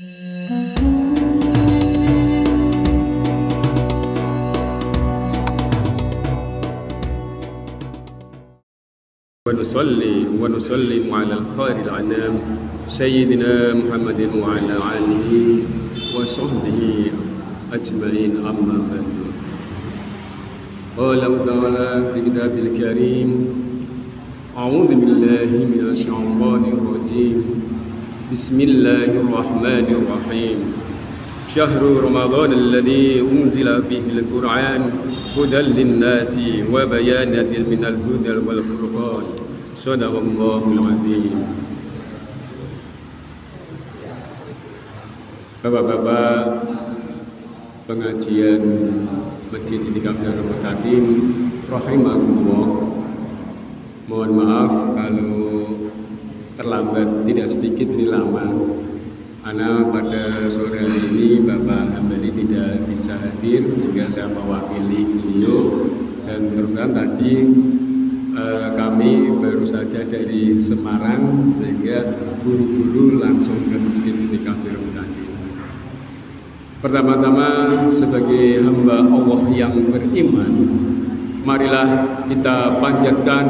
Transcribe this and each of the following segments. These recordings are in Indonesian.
ونصلي ونسلم على الخير الأنام سيدنا محمد وعلى آله وصحبه أجمعين أما بعد. قال تعالى في كتابه الكريم: أعوذ بالله من الشيطان الرجيم بسم الله الرحمن الرحيم شهر رمضان الذي أنزل فيه القرآن هدى للناس وبيانات من الهدى والفرقان صدق الله العظيم. Bapak-bapak pengajian Masjid Itikaf Darul Mutakin rahimakumullah, mohon maaf kalau terlambat, tidak sedikit ini lama karena pada sore hari ini Bapak Hambali tidak bisa hadir sehingga saya mewakili beliau. Dan terus terang tadi kami baru saja dari Semarang sehingga buru-buru langsung ke Masjid Itikaf Darul Mutakin. Pertama-tama sebagai hamba Allah yang beriman, marilah kita panjatkan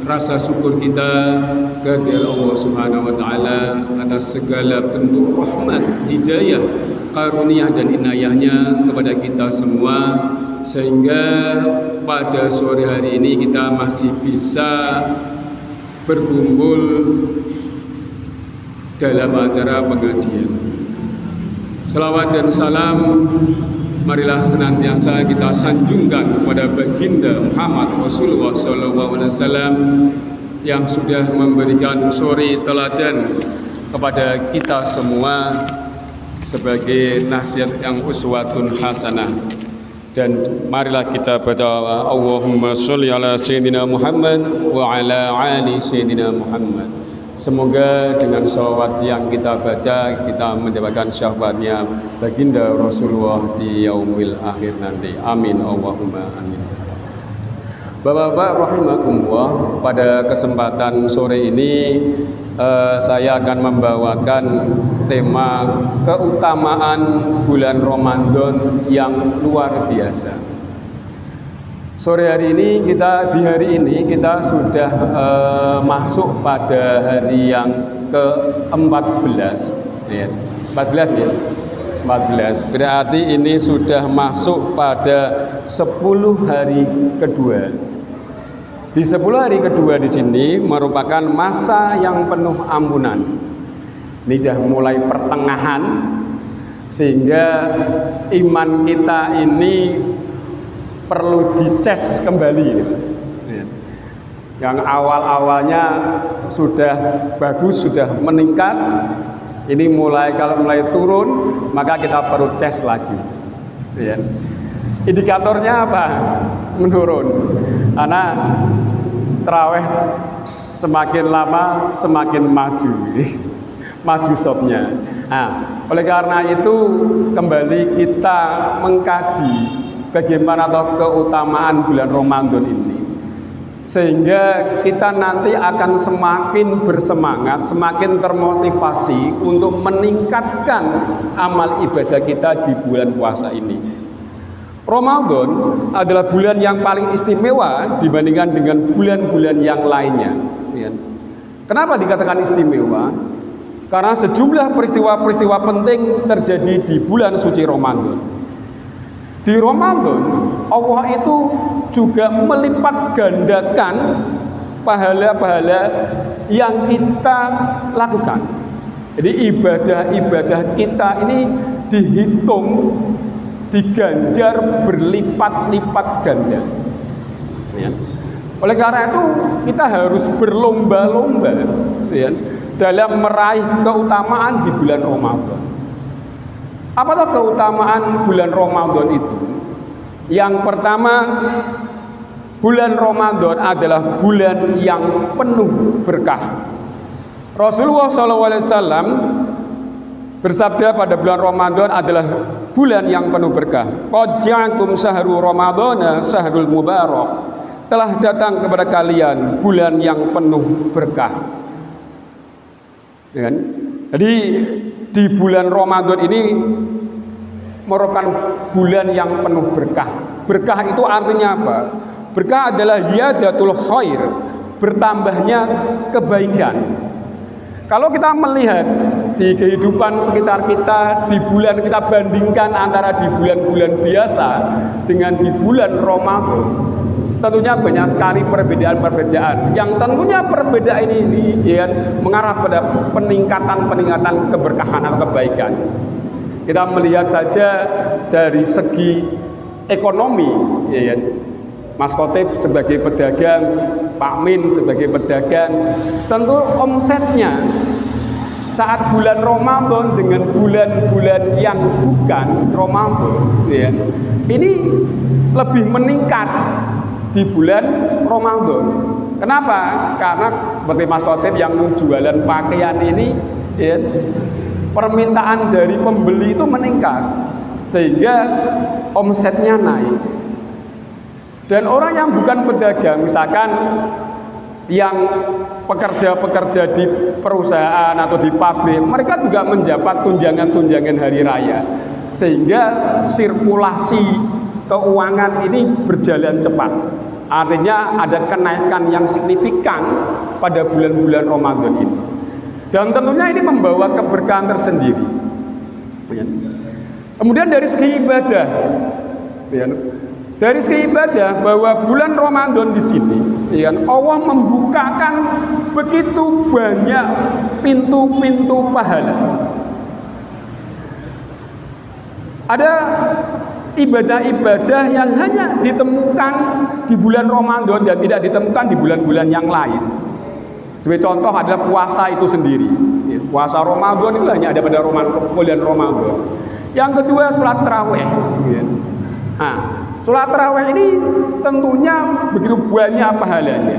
rasa syukur kita kepada Allah Subhanahu wa taala atas segala bentuk rahmat, hidayah, karunia dan inayahnya kepada kita semua, sehingga pada sore hari ini kita masih bisa berkumpul dalam acara pengajian. Salawat dan salam marilah senantiasa kita sanjungkan kepada baginda Muhammad Rasulullah SAW yang sudah memberikan suri teladan kepada kita semua sebagai nasihat yang uswatun hasanah. Dan marilah kita baca Allahumma sholli ala sayyidina Muhammad wa ala ali sayyidina Muhammad. Semoga dengan sholawat yang kita baca kita mendapatkan syafaatnya baginda Rasulullah di yaumil akhir nanti. Amin Allahumma amin. Bapak-bapak rahimakumullah, pada kesempatan sore ini saya akan membawakan tema keutamaan bulan Ramadan yang luar biasa. Sore hari ini di hari ini kita sudah masuk pada hari yang ke-14 ya. 14 ya. 14. Berarti ini sudah masuk pada 10 hari kedua. Di 10 hari kedua di sini merupakan masa yang penuh ampunan. Ini sudah mulai pertengahan sehingga iman kita ini perlu dicas kembali gitu. Yang awal-awalnya sudah bagus, sudah meningkat, ini kalau mulai turun maka kita perlu cek lagi ya. Indikatornya apa? Menurun, karena tarawih semakin lama semakin maju maju shopnya. Nah, oleh karena itu kembali kita mengkaji bagaimana keutamaan bulan Ramadan ini, sehingga kita nanti akan semakin bersemangat, semakin termotivasi untuk meningkatkan amal ibadah kita di bulan puasa ini. Ramadan adalah bulan yang paling istimewa dibandingkan dengan bulan-bulan yang lainnya. Kenapa dikatakan istimewa? Karena sejumlah peristiwa-peristiwa penting terjadi di bulan suci Ramadan. Di Ramadan, Allah itu juga melipat gandakan pahala-pahala yang kita lakukan. Jadi ibadah-ibadah kita ini dihitung, diganjar berlipat-lipat ganda. Ya. Oleh karena itu kita harus berlomba-lomba ya, dalam meraih keutamaan di bulan Ramadan. Apakah keutamaan bulan Ramadan itu? Yang pertama, bulan Ramadan adalah bulan yang penuh berkah. Rasulullah SAW bersabda pada bulan Ramadan adalah bulan yang penuh berkah. Qad ja'akum syahrul ramadhana syahrul mubarak. Telah datang kepada kalian bulan yang penuh berkah. Jadi di bulan Ramadan ini merupakan bulan yang penuh berkah. Berkah itu artinya apa? Berkah adalah ziyadatul khair, bertambahnya kebaikan. Kalau kita melihat di kehidupan sekitar kita, di bulan kita bandingkan antara di bulan-bulan biasa dengan di bulan Ramadan, tentunya banyak sekali perbedaan-perbedaan. Yang tentunya perbedaan ini ya, mengarah pada peningkatan keberkahan atau kebaikan. Kita melihat saja dari segi ekonomi, ya, Mas Khotib sebagai pedagang, Pak Min sebagai pedagang, tentu omsetnya saat bulan Ramadan dengan bulan-bulan yang bukan Ramadan, ya, ini lebih meningkat di bulan Ramadan. Kenapa? Karena seperti Mas Khotib yang jualan pakaian ini, ya, permintaan dari pembeli itu meningkat sehingga omsetnya naik. Dan orang yang bukan pedagang, misalkan yang pekerja-pekerja di perusahaan atau di pabrik, mereka juga mendapat tunjangan-tunjangan hari raya, sehingga sirkulasi keuangan ini berjalan cepat. Artinya ada kenaikan yang signifikan pada bulan-bulan Ramadan ini. Dan tentunya ini membawa keberkahan tersendiri. Kemudian dari segi ibadah, dari segi ibadah, bahwa bulan Ramadan di sini, Allah membukakan begitu banyak pintu-pintu pahala. Ada ibadah-ibadah yang hanya ditemukan di bulan Ramadan dan tidak ditemukan di bulan-bulan yang lain. Sebagai contoh adalah puasa itu sendiri. Puasa Ramadan itu hanya ada pada bulan Ramadan. Yang kedua, sholat tarawih. Nah, sholat tarawih ini tentunya begitu banyak pahalanya.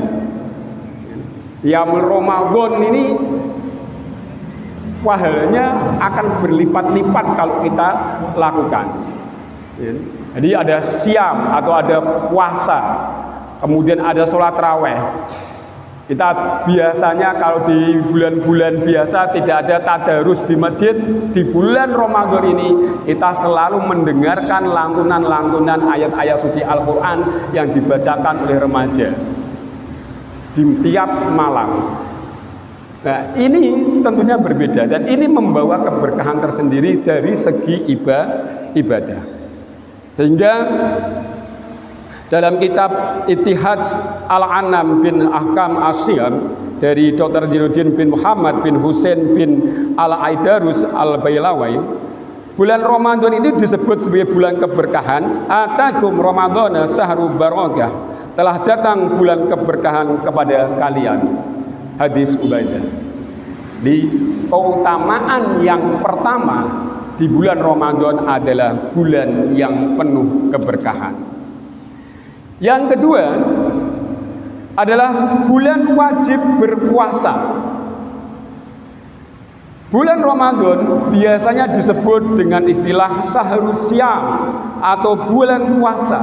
Yaumul Ramadan ini pahalanya akan berlipat-lipat kalau kita lakukan. Jadi ada siam atau ada puasa, kemudian ada sholat tarawih. Kita biasanya kalau di bulan-bulan biasa tidak ada tadarus di masjid, di bulan Ramadan ini kita selalu mendengarkan lantunan-lantunan ayat-ayat suci Al-Quran yang dibacakan oleh remaja di tiap malam. Nah, ini tentunya berbeda dan ini membawa keberkahan tersendiri dari segi ibadah. Sehingga dalam kitab Ittihad Al-Anam bin Ahkam Asyam dari Dr. Jiruddin bin Muhammad bin Husain bin Al-Aidarus Al-Bailawai, bulan Ramadan ini disebut sebagai bulan keberkahan. Atakum Ramadhana sahru barakah, telah datang bulan keberkahan kepada kalian. Hadis Ubaidah. Di keutamaan yang pertama di bulan Ramadan adalah bulan yang penuh keberkahan. Yang kedua adalah bulan wajib berpuasa. Bulan Ramadan biasanya disebut dengan istilah Syahrus Syam atau bulan puasa.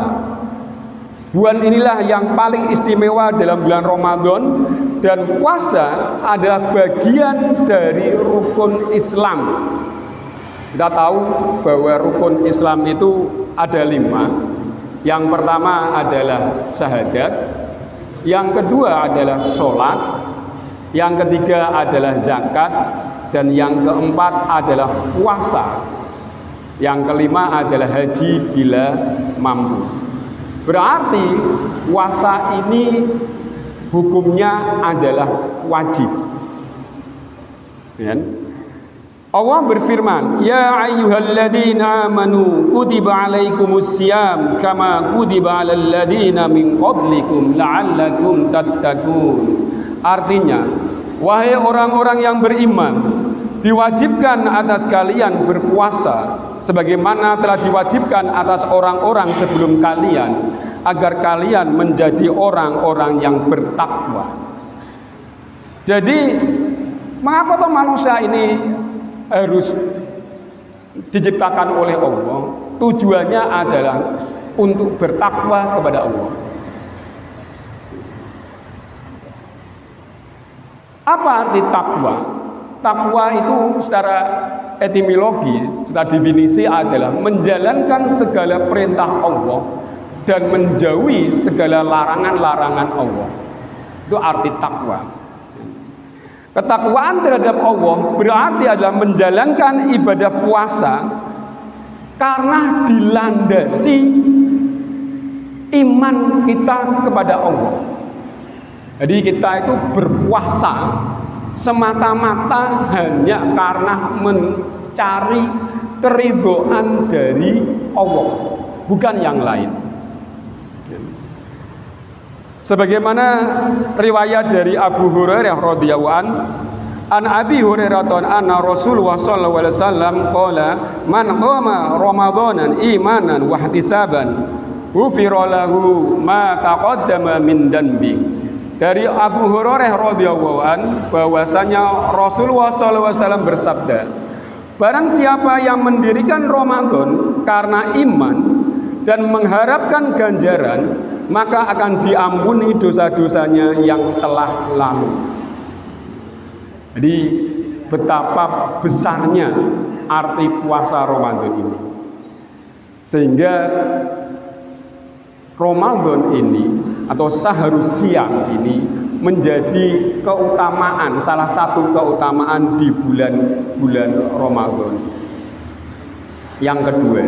Bulan inilah yang paling istimewa dalam bulan Ramadan, dan puasa adalah bagian dari rukun Islam. Kita tahu bahwa rukun Islam itu ada 5. Yang pertama adalah syahadat, yang kedua adalah sholat, yang ketiga adalah zakat, dan yang keempat adalah puasa, yang kelima adalah haji bila mampu. Berarti puasa ini hukumnya adalah wajib. Allah berfirman, ya ayyuhalladzina amanu kutiba alaikumus syiyam kama kutiba alal ladzina min qablikum la'allakum tattaqun. Artinya, wahai orang-orang yang beriman, diwajibkan atas kalian berpuasa sebagaimana telah diwajibkan atas orang-orang sebelum kalian, agar kalian menjadi orang-orang yang bertakwa. Jadi, mengapa toh manusia ini harus diciptakan oleh Allah? Tujuannya adalah untuk bertakwa kepada Allah. Apa arti takwa? Takwa itu secara etimologi, secara definisi adalah menjalankan segala perintah Allah dan menjauhi segala larangan-larangan Allah. Itu arti takwa. Ketakwaan terhadap Allah berarti adalah menjalankan ibadah puasa karena dilandasi iman kita kepada Allah. Jadi kita itu berpuasa semata-mata hanya karena mencari keridhaan dari Allah, bukan yang lain. Sebagaimana riwayat dari Abu Hurairah radhiyallahu an Abi Hurairah anna Rasulullah sallallahu alaihi wasallam qala man qama ramadanan imanan wa ihtisaban ghufira lahu ma taqaddama min dhanbi. Dari Abu Hurairah radhiyallahu an bahwasanya Rasulullah sallallahu alaihi wasallam bersabda, barang siapa yang mendirikan Ramadan karena iman dan mengharapkan ganjaran, maka akan diampuni dosa-dosanya yang telah lalu. Jadi betapa besarnya arti puasa Ramadan ini. Sehingga Ramadan ini atau Sahrus Syiyam ini menjadi keutamaan, salah satu keutamaan di bulan Ramadan. Yang kedua,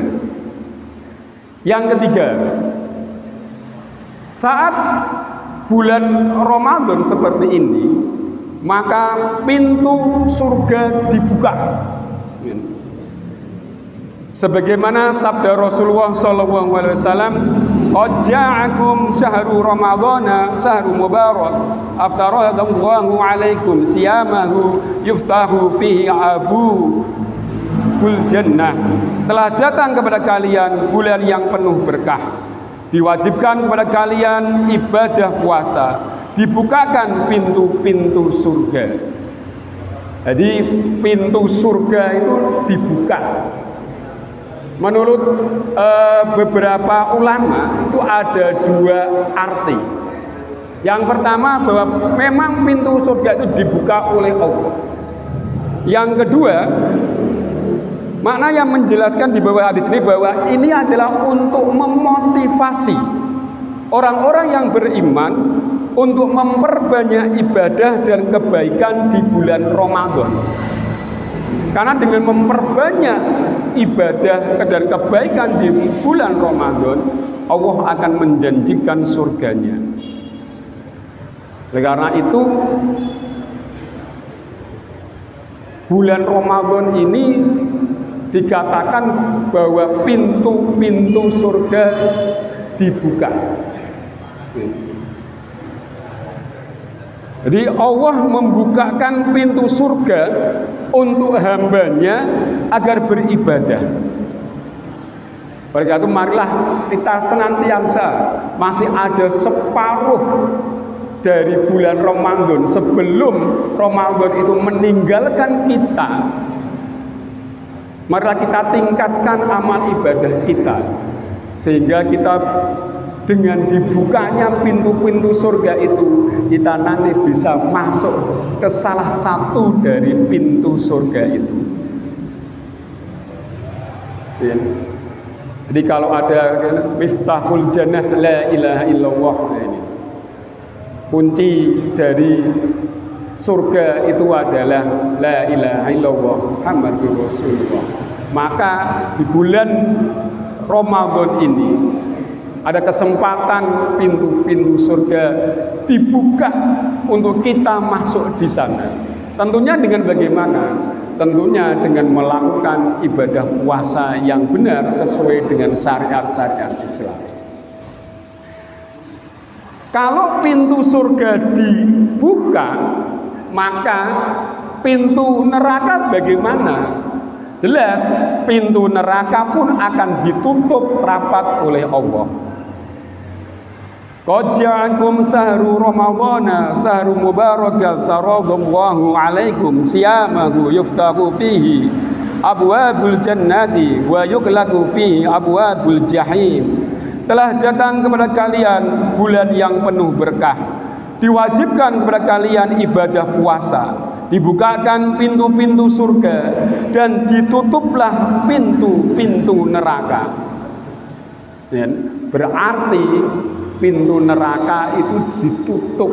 yang ketiga, saat bulan Ramadan seperti ini, maka pintu surga dibuka. Sebagaimana sabda Rasulullah sallallahu alaihi wasallam, "Qad ja'akum syahru ramadhana syahrun mubarak, aftaradallahu 'alaikum siyamahu yuftahu fihi abul jannah." Telah datang kepada kalian bulan yang penuh berkah. Diwajibkan kepada kalian ibadah puasa, dibukakan pintu-pintu surga. Jadi pintu surga itu dibuka. Menurut beberapa ulama itu ada dua arti. Yang pertama bahwa memang pintu surga itu dibuka oleh Allah. Yang kedua, makna yang menjelaskan di bawah hadis ini bahwa ini adalah untuk memotivasi orang-orang yang beriman untuk memperbanyak ibadah dan kebaikan di bulan Ramadan. Karena dengan memperbanyak ibadah dan kebaikan di bulan Ramadan, Allah akan menjanjikan surganya. Oleh karena itu, bulan Ramadan ini dikatakan bahwa pintu-pintu surga dibuka. Jadi Allah membukakan pintu surga untuk hambanya agar beribadah. Oleh karena itu marilah kita senantiasa masih ada separuh dari bulan Ramadan sebelum Ramadan itu meninggalkan kita. Marilah kita tingkatkan amal ibadah kita sehingga kita dengan dibukanya pintu-pintu surga itu, kita nanti bisa masuk ke salah satu dari pintu surga itu. Ya. Jadi kalau ada miftahul jannah la ilaha illallah, ini kunci dari surga itu adalah la ilaha illallah Muhammadur Rasulullah. Maka di bulan Ramadan ini ada kesempatan pintu-pintu surga dibuka untuk kita masuk di sana. Tentunya dengan bagaimana? Tentunya dengan melakukan ibadah puasa yang benar sesuai dengan syariat-syariat Islam. Kalau pintu surga dibuka, maka pintu neraka bagaimana? Jelas pintu neraka pun akan ditutup rapat oleh Allah. Qad ja'akum sahru ramadhana sahru mubarakah taradallahu 'alaikum siyamahu yuftahu fihi abwabul jannati wa yuqlaqu fihi abwabul jahim. Telah datang kepada kalian bulan yang penuh berkah. Diwajibkan kepada kalian ibadah puasa, dibukakan pintu-pintu surga dan ditutuplah pintu-pintu neraka. Berarti pintu neraka itu ditutup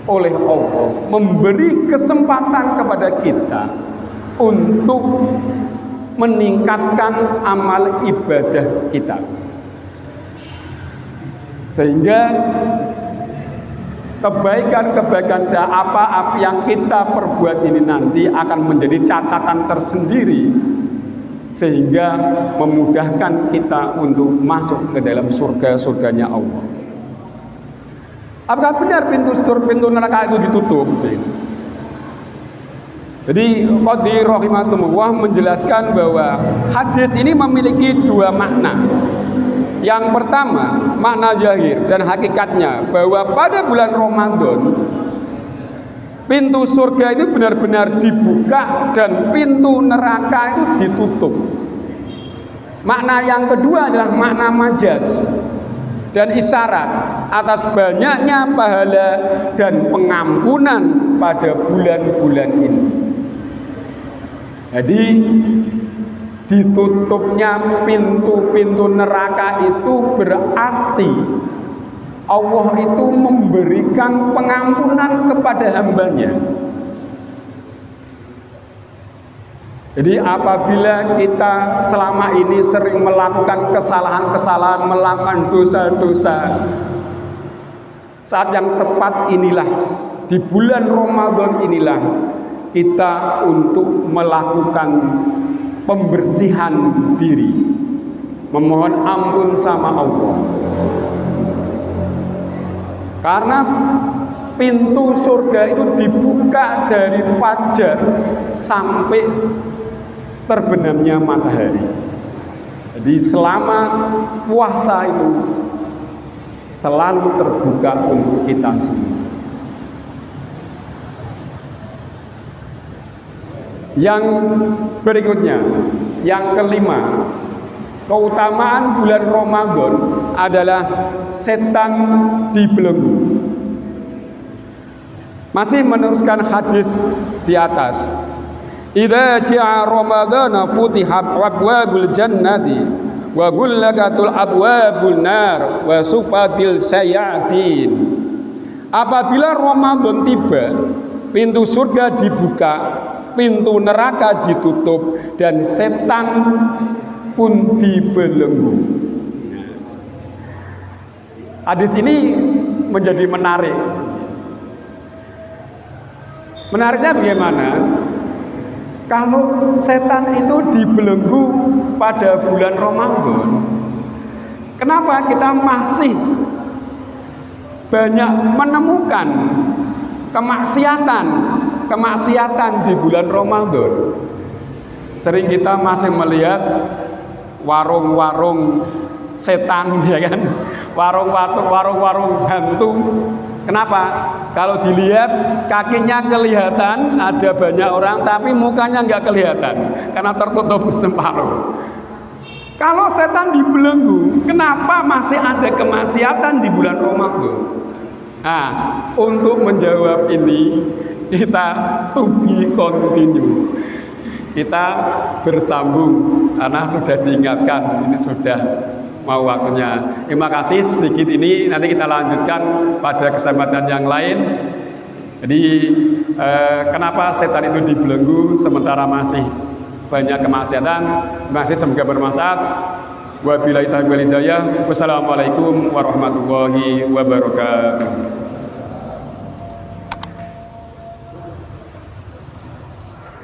oleh Allah, memberi kesempatan kepada kita untuk meningkatkan amal ibadah kita, sehingga kebaikan-kebaikan dan apa yang kita perbuat ini nanti akan menjadi catatan tersendiri, sehingga memudahkan kita untuk masuk ke dalam surga-surganya Allah. Apakah benar pintu neraka itu ditutup? Jadi Qadhi rahimahullah menjelaskan bahwa hadis ini memiliki dua makna. Yang pertama, makna zahir dan hakikatnya bahwa pada bulan Ramadan pintu surga itu benar-benar dibuka dan pintu neraka itu ditutup. Makna yang kedua adalah makna majaz dan isyarat atas banyaknya pahala dan pengampunan pada bulan-bulan ini. Jadi ditutupnya pintu-pintu neraka itu berarti Allah itu memberikan pengampunan kepada hambanya. Jadi apabila kita selama ini sering melakukan kesalahan-kesalahan, melakukan dosa-dosa, saat yang tepat inilah, di bulan Ramadan inilah kita untuk melakukan pembersihan diri, memohon ampun sama Allah. Karena pintu surga itu dibuka dari fajar sampai terbenamnya matahari. Jadi selama puasa itu selalu terbuka untuk kita semua. Yang berikutnya, yang kelima, keutamaan bulan Ramadan adalah setan dibelenggu. Masih meneruskan hadis di atas. Idza ja'a Ramadana futihat abwabul jannati wa ghulqatul abwabun nar wa sufatil sayatin. Apabila Ramadan tiba, pintu surga dibuka, pintu neraka ditutup, dan setan pun dibelenggu. Hadis ini menjadi menarik. Menariknya bagaimana? Kalau setan itu dibelenggu pada bulan Ramadan, kenapa kita masih banyak menemukan kemaksiatan di bulan Ramadan? Sering kita masih melihat warung-warung setan, ya kan? Warung-warung hantu. Kenapa? Kalau dilihat kakinya kelihatan, ada banyak orang, tapi mukanya nggak kelihatan karena tertutup separuh. Kalau setan dibelenggu, kenapa masih ada kemaksiatan di bulan Ramadan? Nah, untuk menjawab ini kita to be continue. Kita bersambung karena sudah diingatkan, ini sudah mau waktunya. Terima kasih, sedikit ini nanti kita lanjutkan pada kesempatan yang lain. Jadi kenapa setan itu dibelenggu sementara masih banyak kemaksiatan? Masih semoga bermanfaat. Wabillahi taufiq wal hidayah. Wassalamualaikum warahmatullahi wabarakatuh.